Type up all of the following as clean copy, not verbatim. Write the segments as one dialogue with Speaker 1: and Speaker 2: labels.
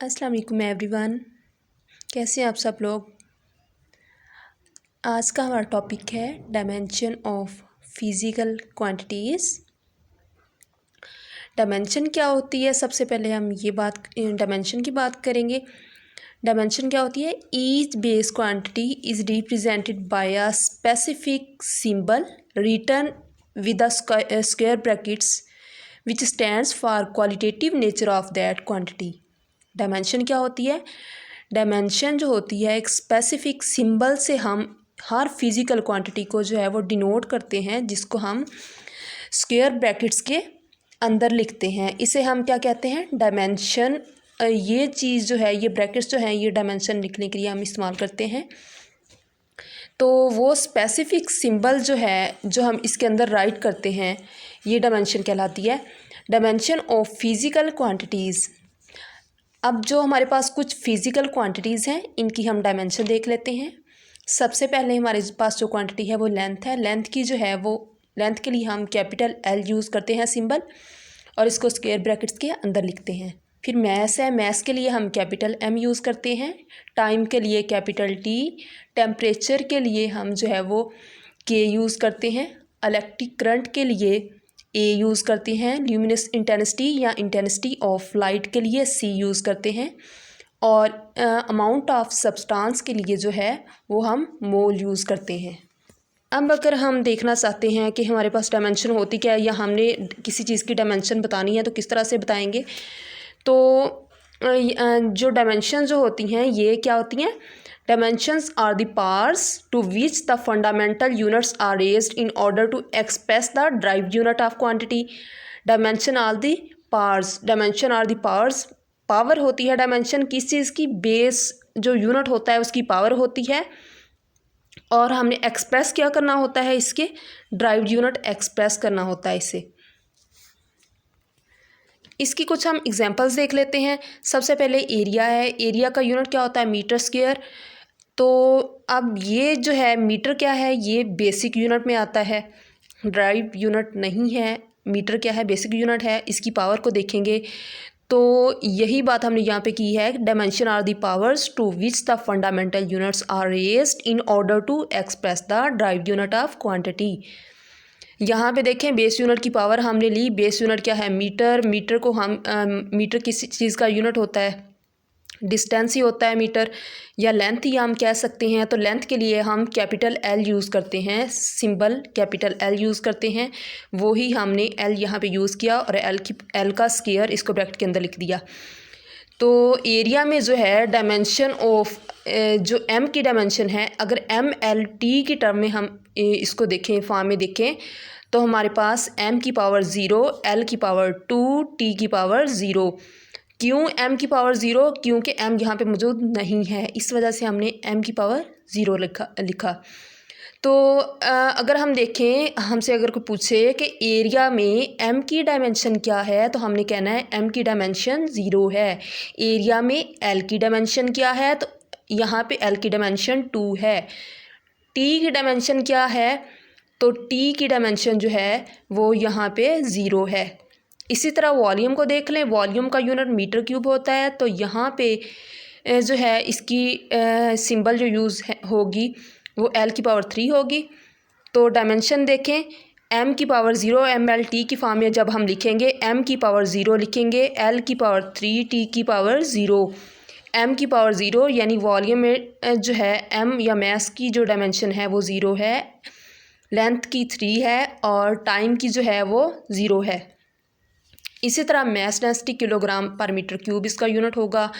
Speaker 1: अस्सलाम वालेकुम एवरीवन। कैसे हैं आप सब लोग। आज का हमारा टॉपिक है dimension of physical quantities. Dimension क्या होती है, सबसे पहले हम ये बात डायमेंशन की बात करेंगे। डायमेंशन क्या होती है? Each base quantity is represented by a specific symbol written with square brackets which stands for qualitative nature of that quantity. Dimension क्या होती है? डायमेंशन जो होती है एक स्पेसिफिक सिंबल से हम हर फिज़िकल क्वांटिटी को जो है वो डिनोट करते हैं, जिसको हम स्क्वायर ब्रैकेट्स के अंदर लिखते हैं। इसे हम क्या कहते हैं? डायमेंशन। ये चीज़ जो है, ये ब्रैकेट्स जो हैं, ये डायमेंशन लिखने के लिए हम इस्तेमाल करते हैं। तो वो स्पेसिफिक सिंबल जो है, जो हम इसके अंदर राइट करते हैं, ये डायमेंशन कहलाती है। Dimension of physical quantities. अब जो हमारे पास कुछ फिज़िकल क्वांटिटीज़ हैं, इनकी हम डायमेंशन देख लेते हैं। सबसे पहले हमारे पास जो क्वांटिटी है वो लेंथ है। लेंथ की जो है वो लेंथ के लिए हम कैपिटल एल यूज़ करते हैं सिंबल, और इसको स्क्वायर ब्रैकेट्स के अंदर लिखते हैं। फिर मैस है, मैस के लिए हम कैपिटल एम यूज़ करते हैं। टाइम के लिए कैपिटल टी। टेम्परेचर के लिए हम जो है वो के यूज़ करते हैं। इलेक्ट्रिक करंट के लिए ए यूज़ करते हैं। ल्यूमिनस इंटेंसिटी या इंटेंसिटी ऑफ लाइट के लिए सी यूज़ करते हैं। और अमाउंट ऑफ सब्सटेंस के लिए जो है वो हम मोल यूज़ करते हैं। अब अगर हम देखना चाहते हैं कि हमारे पास डायमेंशन होती क्या है, या हमने किसी चीज़ की डायमेंशन बतानी है तो किस तरह से बताएंगे। तो जो डायमेंशन जो होती हैं ये क्या होती हैं? Dimensions are the parts to which the fundamental units are raised in order to express the derived unit of quantity. Dimension are the parts. Dimension are the parts. Power होती है डायमेंशन किस चीज़ की? बेस जो unit होता है उसकी power होती है, और हमने एक्सप्रेस क्या करना होता है? इसके ड्राइव्ड यूनिट एक्सप्रेस करना होता है इसे। इसकी कुछ हम एग्जांपल्स देख लेते हैं। सबसे पहले एरिया है। एरिया का यूनिट क्या होता है? Metre square. तो अब ये जो है मीटर क्या है? ये बेसिक यूनिट में आता है, ड्राइव यूनिट नहीं है। मीटर क्या है? बेसिक यूनिट है। इसकी पावर को देखेंगे तो यही बात हमने यहाँ पे की है। Dimension are the powers to which the fundamental units are raised in order to express the derived unit of quantity. यहाँ पे देखें, बेस यूनिट की पावर हमने ली। बेस यूनिट क्या है? मीटर। मीटर को हम मीटर किसी चीज़ का यूनिट होता है? डिस्टेंस ही होता है मीटर, या लेंथ ही हम कह सकते हैं। तो लेंथ के लिए हम कैपिटल एल यूज़ करते हैं, सिंबल कैपिटल एल यूज़ करते हैं। वो ही हमने एल यहाँ पे यूज़ किया, और एल का स्क्वायर इसको ब्रैकेट के अंदर लिख दिया। तो एरिया में जो है डायमेंशन ऑफ जो एम की डायमेंशन है, अगर एम एल टी की टर्म में हम इसको देखें, फॉर्म में देखें, तो हमारे पास एम की पावर 0, एल की पावर 2, टी की पावर 0। क्यों एम की पावर 0? क्योंकि एम यहाँ पे मौजूद नहीं है, इस वजह से हमने एम की पावर 0 लिखा। तो अगर हम देखें, हमसे अगर कोई पूछे कि एरिया में एम की डायमेंशन क्या है, तो हमने कहना है एम की डायमेंशन 0 है। एरिया में एल की डायमेंशन क्या है? तो यहाँ पे एल की डायमेंशन 2 है। टी की डायमेंशन क्या है? तो टी की डायमेंशन जो है वो यहाँ पे 0 है। इसी तरह वॉल्यूम को देख लें। वॉल्यूम का यूनिट मीटर क्यूब होता है। तो यहाँ पे जो है इसकी सिंबल जो यूज़ होगी वो एल की पावर 3 होगी। तो डायमेंशन देखें, एम की पावर 0, एम एल टी की फॉर्म में जब हम लिखेंगे, एम की पावर 0 लिखेंगे, एल की पावर 3, टी की पावर 0। एम की पावर 0 यानी वॉल्यूम में जो है एम या मैस की जो डायमेंशन है वो 0 है, लेंथ की 3 है, और टाइम की जो है वो 0 है। इसी तरह मैस डेंसिटी किलोग्राम पर मीटर क्यूब इसका यूनिट होगा।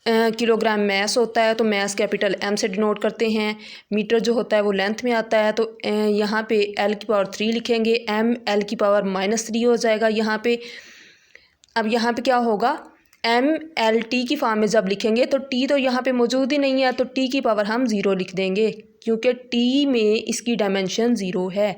Speaker 1: किलोग्राम मैस होता है तो मैस कैपिटल एम से डिनोट करते हैं। मीटर जो होता है वो लेंथ में आता है, तो यहाँ पे एल की पावर 3 लिखेंगे, एम एल की पावर -3 हो जाएगा यहाँ पे। अब यहाँ पे क्या होगा? एम एल टी की फॉर्म में जब लिखेंगे तो टी तो यहाँ पे मौजूद ही नहीं है, तो टी की पावर हम 0 लिख देंगे, क्योंकि टी में इसकी डायमेंशन 0 है।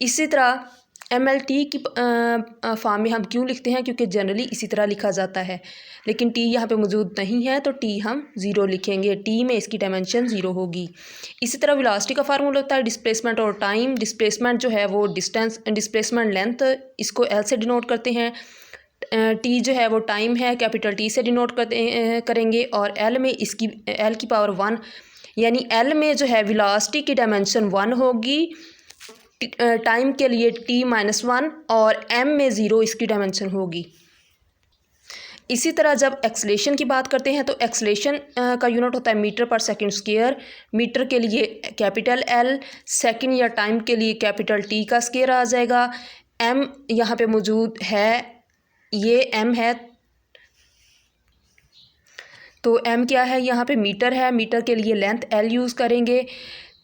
Speaker 1: इसी तरह एम एल टी की फॉर्म में हम क्यों लिखते हैं? क्योंकि जनरली इसी तरह लिखा जाता है, लेकिन टी यहाँ पे मौजूद नहीं है, तो टी हम 0 लिखेंगे। टी में इसकी डायमेंशन 0 होगी। इसी तरह वेलोसिटी का फार्मूला होता है डिस्प्लेसमेंट और टाइम। डिस्प्लेसमेंट जो है वो डिस्टेंस, डिस्प्लेसमेंट लेंथ, इसको एल से डिनोट करते हैं। टी जो है वो टाइम है, कैपिटल टी से डिनोट करेंगे, और एल में इसकी एल की पावर 1, यानी एल में जो है वेलोसिटी की डायमेंशन 1 होगी, टाइम के लिए t-1, और m में 0 इसकी डायमेंशन होगी। इसी तरह जब एक्सलेशन की बात करते हैं तो एक्सलेशन का यूनिट होता है मीटर पर सेकंड स्क्वायर। मीटर के लिए कैपिटल एल, सेकंड या टाइम के लिए कैपिटल टी का स्क्वायर आ जाएगा। m यहाँ पे मौजूद है, ये m है, तो m क्या है, यहाँ पे मीटर है, मीटर के लिए लेंथ l यूज़ करेंगे,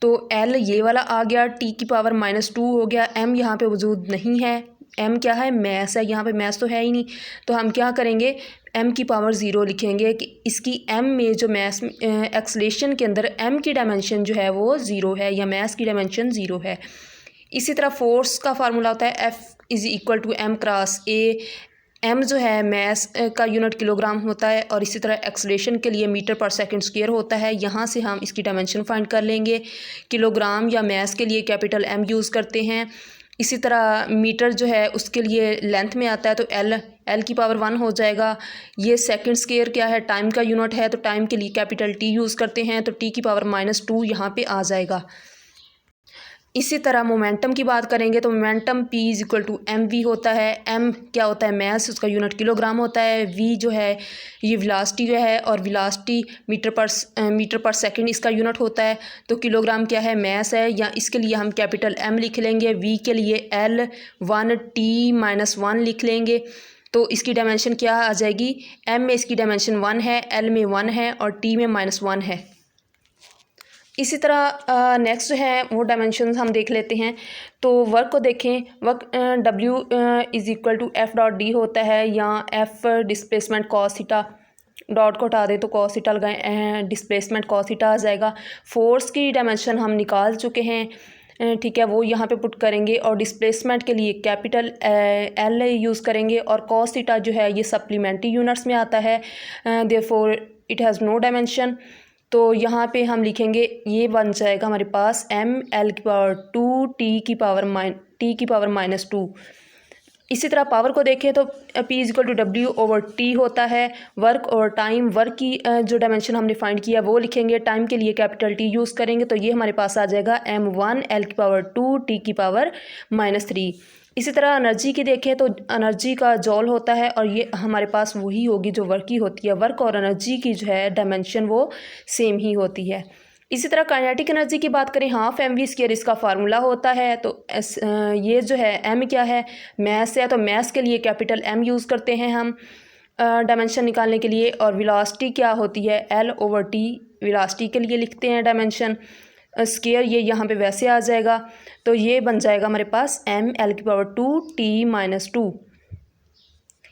Speaker 1: तो l ये वाला आ गया, t की पावर -2 हो गया। m यहाँ पे वजूद नहीं है, m क्या है, मैस है, यहाँ पे मैस तो है ही नहीं, तो हम क्या करेंगे, m की पावर 0 लिखेंगे कि इसकी m में जो मैस एक्सलेशन के अंदर m की डायमेंशन जो है वो 0 है, या मैस की डायमेंशन 0 है। इसी तरह फोर्स का फार्मूला होता है F = m cross a। m जो है मैस का यूनिट किलोग्राम होता है, और इसी तरह एक्सलेशन के लिए मीटर पर सेकंड स्क्वायर होता है। यहाँ से हम इसकी डायमेंशन फाइंड कर लेंगे। किलोग्राम या मैस के लिए कैपिटल M यूज़ करते हैं। इसी तरह मीटर जो है उसके लिए लेंथ में आता है, तो L की पावर 1 हो जाएगा। ये सेकंड स्क्वायर क्या है, टाइम का यूनिट है, तो टाइम के लिए कैपिटल T यूज़ करते हैं, तो T की पावर -2 यहाँ पे आ जाएगा। इसी तरह मोमेंटम की बात करेंगे तो मोमेंटम P = mv होता है। m क्या होता है, मैस, उसका यूनिट किलोग्राम होता है। v जो है ये वेलोसिटी जो है, और वेलोसिटी मीटर पर सेकंड इसका यूनिट होता है। तो किलोग्राम क्या है, मैस है, या इसके लिए हम कैपिटल M लिख लेंगे। v के लिए L 1 t-1 लिख लेंगे, तो इसकी डायमेंशन क्या आ जाएगी, m में इसकी डायमेंशन 1 है, L में 1 है, और t में -1 है। इसी तरह नेक्स्ट जो है वो डायमेंशंस हम देख लेते हैं। तो वर्क को देखें, वर्क W = F.D होता है, या F displacement cos theta, dot को हटा दे तो cos थीटा लगाएं, डिस्प्लेसमेंट cos थीटा आ जाएगा। फोर्स की डायमेंशन हम निकाल चुके हैं, ठीक है, वो यहाँ पे पुट करेंगे, और डिस्प्लेसमेंट के लिए कैपिटल L यूज़ करेंगे, और cos थीटा जो है ये सप्लीमेंट्री यूनिट्स में आता है, therefore it has no dimension. तो यहाँ पे हम लिखेंगे, ये बन जाएगा हमारे पास m L की पावर 2 t की पावर -2। इसी तरह पावर को देखें तो P = W/T होता है। वर्क और टाइम, वर्क की जो डायमेंशन हमने फाइंड किया वो लिखेंगे, टाइम के लिए कैपिटल T यूज़ करेंगे, तो ये हमारे पास आ जाएगा m1 L की पावर 2 t की पावर -3। इसी तरह एनर्जी की देखें तो एनर्जी का जॉल होता है, और ये हमारे पास वही होगी जो वर्क की होती है। वर्क और एनर्जी की जो है डायमेंशन वो सेम ही होती है। इसी तरह काइनेटिक एनर्जी की बात करें, ½ mv² इसका फार्मूला होता है। तो ये जो है m क्या है, मैस है, तो मैस के लिए कैपिटल M यूज़ करते हैं हम डायमेंशन निकालने के लिए। और वेलोसिटी क्या होती है, L/T, वेलोसिटी के लिए लिखते हैं डायमेंशन स्क्वायर, ये यहाँ पे वैसे आ जाएगा, तो ये बन जाएगा हमारे पास m L की पावर 2 t-2,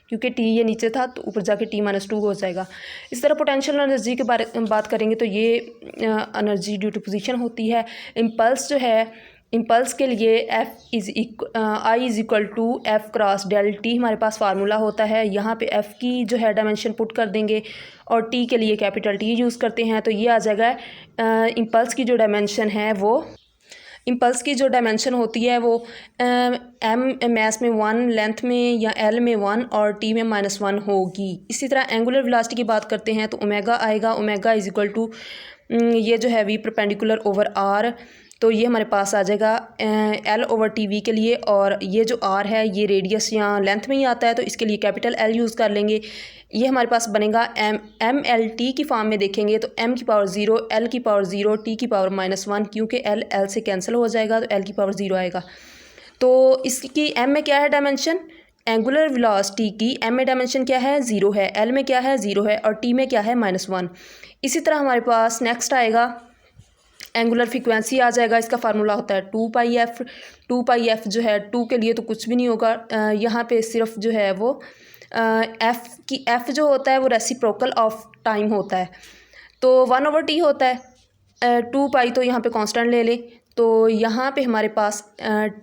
Speaker 1: क्योंकि t ये नीचे था तो ऊपर जाके t-2 हो जाएगा। इस तरह पोटेंशियल एनर्जी के बारे में बात करेंगे तो ये एनर्जी ड्यू टू पोजीशन होती है। इम्पल्स जो है, इम्पल्स के लिए I = F cross del T हमारे पास फार्मूला होता है। यहाँ पे F की जो है डायमेंशन पुट कर देंगे, और T के लिए कैपिटल T यूज़ करते हैं, तो ये आ जाएगा इम्पल्स की जो डायमेंशन है वो, इम्पल्स की जो डायमेंशन होती है वो m मैस में 1, लेंथ में या L में 1, और T में -1 होगी। इसी तरह एंगुलर वेलोसिटी की बात करते हैं तो ओमेगा आएगा, ओमेगा = ये जो है V %/r, तो ये हमारे पास आ जाएगा L/TV के लिए, और ये जो R है ये रेडियस या लेंथ में ही आता है, तो इसके लिए कैपिटल L यूज़ कर लेंगे। ये हमारे पास बनेगा MLT की फॉर्म में देखेंगे तो m की पावर 0, L की पावर 0, T की पावर -1, क्योंकि L से कैंसिल हो जाएगा तो L की पावर 0 आएगा। तो इसकी m में क्या है डायमेंशन, एंगुलर वेलोसिटी की m में डायमेंशन क्या है, 0 है, L में क्या है, 0 है, और T में क्या है, -1। इसी तरह हमारे पास नेक्स्ट आएगा एंगुलर फ्रीक्वेंसी आ जाएगा। इसका फार्मूला होता है 2πf। 2πf जो है 2 के लिए तो कुछ भी नहीं होगा, यहाँ पे सिर्फ जो है वो f जो होता है वो रेसिप्रोकल ऑफ टाइम होता है, तो 1/t होता है। 2π तो यहाँ पे कांस्टेंट ले लें, तो यहाँ पे हमारे पास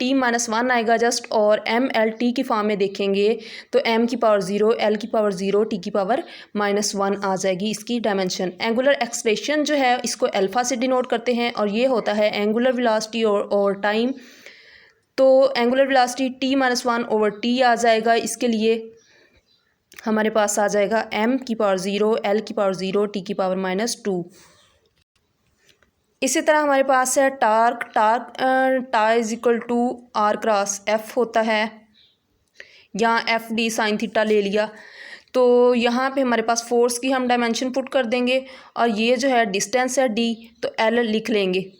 Speaker 1: t-1 आएगा जस्ट, और MLT की फॉर्म में देखेंगे तो m की पावर 0, L की पावर 0, T की पावर -1 आ जाएगी इसकी डायमेंशन। एंगुलर एक्सप्रेशन जो है इसको अल्फ़ा से डिनोट करते हैं, और ये होता है एंगुलर वेलोसिटी और टाइम। तो एंगुलर वेलोसिटी t-1/t आ जाएगा इसके लिए, हमारे पास आ जाएगा m की पावर 0, l की पावर 0, t की पावर -2। इसी तरह हमारे पास है torque tau is equal to r cross f होता है, यहाँ एफ डी साइन थीटा ले लिया। तो यहाँ पे हमारे पास फोर्स की हम डायमेंशन पुट कर देंगे और ये जो है डिस्टेंस है d, तो l लिख लेंगे,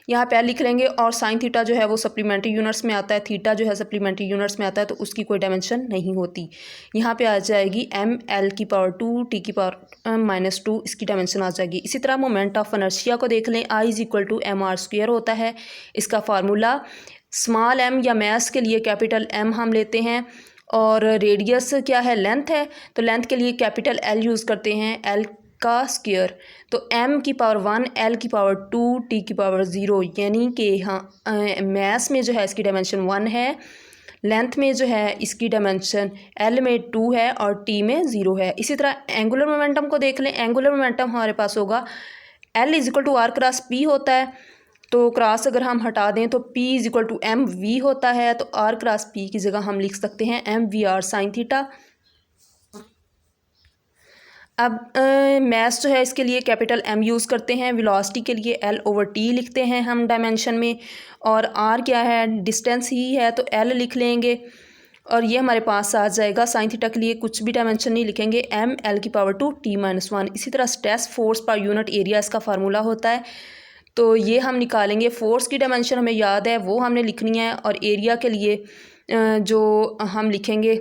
Speaker 1: यहाँ पे l लिख लेंगे। और साइन थीटा जो है वो सप्लीमेंट्री यूनिट्स में आता है, थीटा जो है सप्लीमेंट्री यूनिट्स में आता है, तो उसकी कोई डायमेंशन नहीं होती। यहाँ पे आ जाएगी m l की पावर 2 t की पावर -2, इसकी डायमेंशन आ जाएगी। इसी तरह मोमेंट ऑफ इनर्शिया को देख लें, I is equal to mr² होता है। इसका फार्मूला स्मॉल m या मैस के लिए कैपिटल M हम लेते हैं, और रेडियस क्या है, लेंथ है, तो लेंथ के लिए कैपिटल L यूज़ करते हैं, L का स्क्वायर। तो m की पावर 1, l की पावर 2, t की पावर 0, यानी कि हाँ मैस में जो है इसकी डायमेंशन 1 है, लेंथ में जो है इसकी डायमेंशन l में 2 है और t में 0 है। इसी तरह एंगुलर मोमेंटम को देख लें, एंगुलर मोमेंटम हमारे पास होगा l is equal to r cross p होता है, तो क्रॉस अगर हम हटा दें तो p is equal to m v होता है, तो r क्रॉस p की जगह हम लिख सकते हैं m v r sine theta. अब मैस जो है इसके लिए कैपिटल M यूज़ करते हैं, वेलोसिटी के लिए L/T लिखते हैं हम डायमेंशन में, और R क्या है, डिस्टेंस ही है, तो L लिख लेंगे। और ये हमारे पास आ जाएगा साइन थीटा के लिए कुछ भी डायमेंशन नहीं लिखेंगे, m l की पावर 2 t -1। इसी तरह stress force per unit area इसका फार्मूला होता है, तो ये हम निकालेंगे। फोर्स की डायमेंशन हमें याद है, वो हमने लिखनी है, और एरिया के लिए जो हम लिखेंगे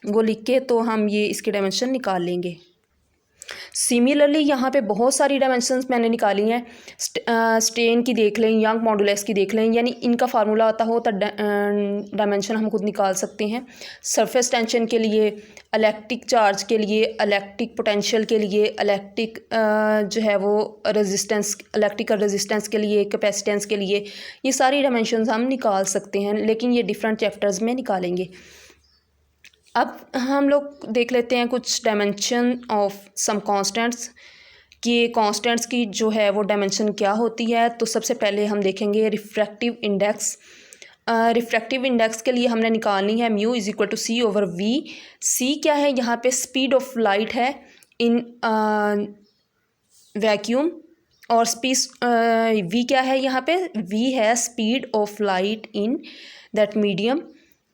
Speaker 1: वो लिख के तो हम ये इसकी डायमेंशन निकाल लेंगे। सिमिलरली यहाँ पे बहुत सारी डायमेंशंस मैंने निकाली हैं, स्ट्रेन की देख लें, यंग मॉडुलस की देख लें, यानी इनका फार्मूला आता हो तो डायमेंशन हम खुद निकाल सकते हैं। सरफेस टेंशन के लिए, इलेक्ट्रिक चार्ज के लिए, इलेक्ट्रिक पोटेंशियल के लिए, इलेक्ट्रिक जो है वो रेजिस्टेंस, इलेक्ट्रिकल रेजिस्टेंस के लिए, कैपेसिटेंस के लिए, ये सारी डायमेंशंस हम निकाल सकते हैं, लेकिन ये डिफरेंट चैप्टर्स में निकालेंगे। अब हम लोग देख लेते हैं कुछ डायमेंशन ऑफ सम कांस्टेंट्स, कि कांस्टेंट्स की जो है वो डायमेंशन क्या होती है। तो सबसे पहले हम देखेंगे रिफ्रैक्टिव इंडेक्स। रिफ्रैक्टिव इंडेक्स के लिए हमने निकालनी है mu is equal to C over V. C क्या है, यहाँ पे स्पीड ऑफ लाइट है इन वैक्यूम, और वी क्या है, यहाँ पे वी है speed of light in that medium,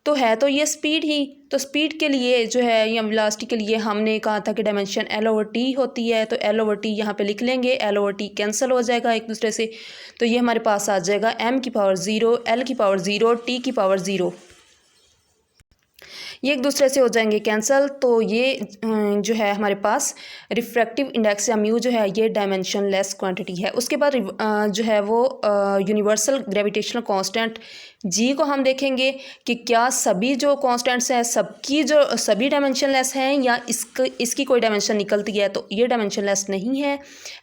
Speaker 1: तो है तो ये स्पीड ही। तो स्पीड के लिए जो है या वेलोसिटी के लिए हमने कहा था कि डायमेंशन L/T होती है, तो L/T यहाँ पे लिख लेंगे, L/T कैंसिल हो जाएगा एक दूसरे से, तो ये हमारे पास आ जाएगा m की पावर 0, l की पावर 0, t की पावर 0, ये एक दूसरे से हो जाएंगे कैंसिल। तो ये जो है हमारे पास रिफ्रैक्टिव इंडेक्स या म्यू जो है ये डायमेंशन लेस क्वांटिटी है। उसके बाद जो है वो यूनिवर्सल ग्रेविटेशनल कांस्टेंट जी को हम देखेंगे कि क्या सभी जो कांस्टेंट्स हैं सबकी जो सभी डायमेंशन लेस हैं या इसकी कोई डायमेंशन निकलती है, तो ये डायमेंशन लेस नहीं है।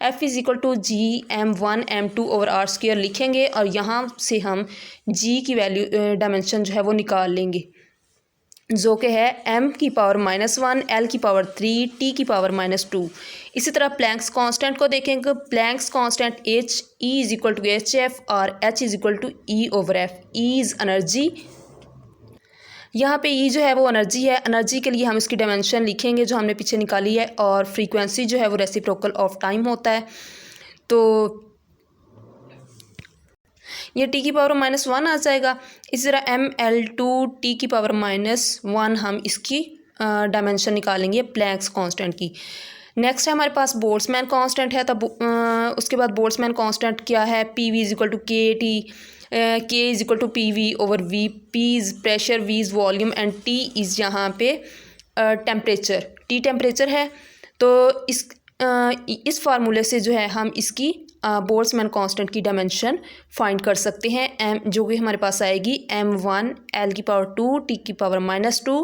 Speaker 1: F is equal to G m1 m2 over r square लिखेंगे, और यहाँ से हम जी की वैल्यू डायमेंशन जो है वो निकाल लेंगे, जो कि है m की पावर -1, l की पावर 3, t की पावर -2। इसी तरह प्लैंक्स कांस्टेंट को देखेंगे, Planck's constant h e is equal to hf और h is equal to e over f। e is energy, यहाँ पे e जो है वो एनर्जी है, एनर्जी के लिए हम इसकी डायमेंशन लिखेंगे जो हमने पीछे निकाली है, और फ्रीक्वेंसी जो है वो रेसिप्रोकल ऑफ टाइम होता है, तो ये t की पावर -1 आ जाएगा। इसी तरह ml2 t की पावर -1 हम इसकी डायमेंशन निकालेंगे प्लैंक्स कांस्टेंट की। नेक्स्ट है हमारे पास बोल्ट्जमैन कांस्टेंट है, तब उसके बाद बोल्ट्जमैन कांस्टेंट क्या है, P V is equal to K T, K is equal to P V over V. P is pressure, V is volume and T is यहाँ पे टेम्परेचर, टी टेम्परेचर है। तो इस फार्मूले से जो है हम इसकी बोल्ट्जमैन कांस्टेंट की डायमेंशन फाइंड कर सकते हैं, m जो कि हमारे पास आएगी m1 l की पावर 2 t की पावर -2।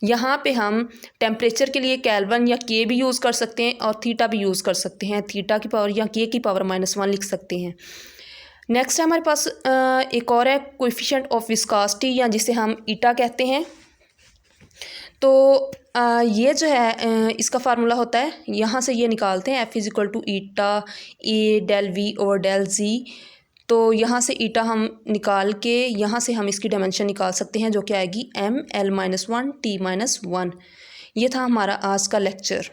Speaker 1: यहाँ पे हम टेम्परेचर के लिए केल्विन या k भी यूज़ कर सकते हैं और थीटा भी यूज़ कर सकते हैं, थीटा की पावर या k की पावर -1 लिख सकते हैं। नेक्स्ट है हमारे पास एक और है कोएफिशिएंट ऑफ विस्कोसिटी, या जिसे हम ईटा कहते हैं। तो ये जो है इसका फार्मूला होता है, यहाँ से ये निकालते हैं F is equal to eta A del V over del G. तो तो यहाँ से ईटा हम निकाल के यहाँ से हम इसकी डायमेंशन निकाल सकते हैं, जो कि आएगी m l-1 t-1। ये था हमारा आज का लेक्चर।